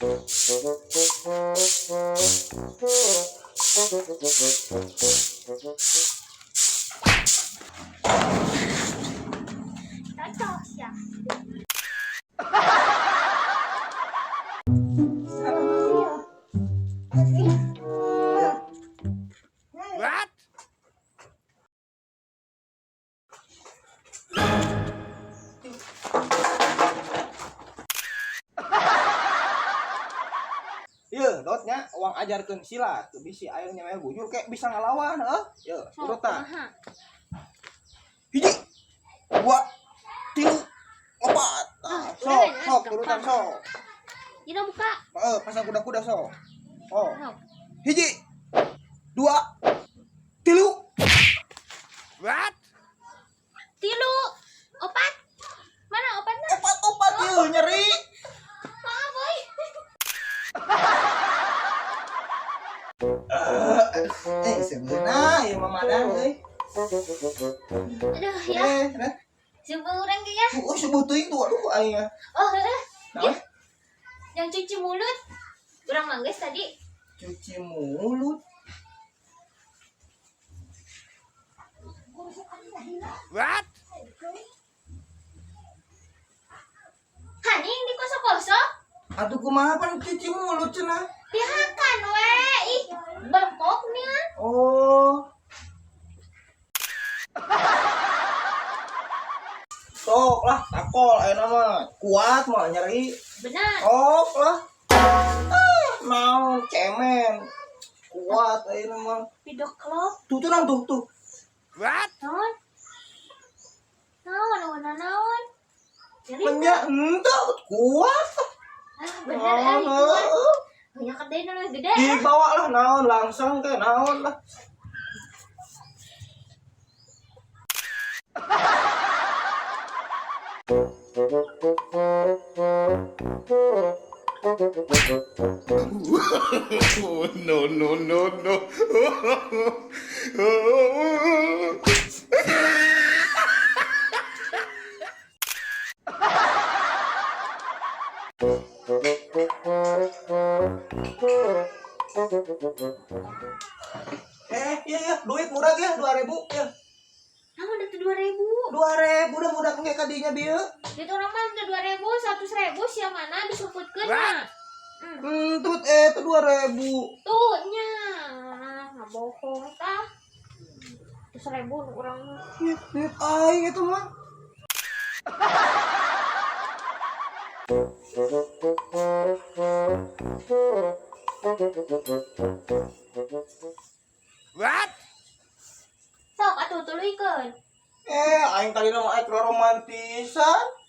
Cocok ya. What? Iya, dotnya uang ajarkeun silat, bisi aya nyamel bujur kayak bisa ngalawan, heuh. Ye, urutan. Hiji, dua, tilu, opat. Nah, sok urutan sok. Ini buka. Pasang kuda-kuda sok. Oh. Sok. Hiji, dua, tilu. What? Tilu. Opat. Mana opatnya? Opat ieu nyeri. Maaf, boy. Sebeuna ieu mamadan euy. Aduh, ya. Subuh orang ge ya. Subuh teuing tuh aduh aya. Oh, heeh. Naon? Yang cuci mulut. Urang mangges tadi. Cuci mulut. What? Hani yang dikosok-kosok. Atuh kumaha pan cuci mulut cenah? Dihakan we. Ih, bengkok nih kan. Oh. Sok lah, takol ayeuna mah. Kuat mah nyeri. Benar. Sok lah. Naon cemen. Kuat ayeuna mah. Pidok klop. Tuh nang tuh. What? Naon? Naon? Jadi Nya henteu kuat. bener kuat. Banyak gede nu gede. Dibawa lah naon langsung ke naon lah. No. Iya, duit murah ya, 2.000 ya. Namun udah 2.000. 2.000 udah murah kayak kadinya bieu. Itu orang mah udah 2.000, 100.000 siapa mana disumputkeun mah. Tut itu 2.000. Tuh nya. Nah, bohong tah. 100.000 orang mah. Duit aing itu mah. What? Sok atuh tuluykeun. Aing tadi nama romantisan.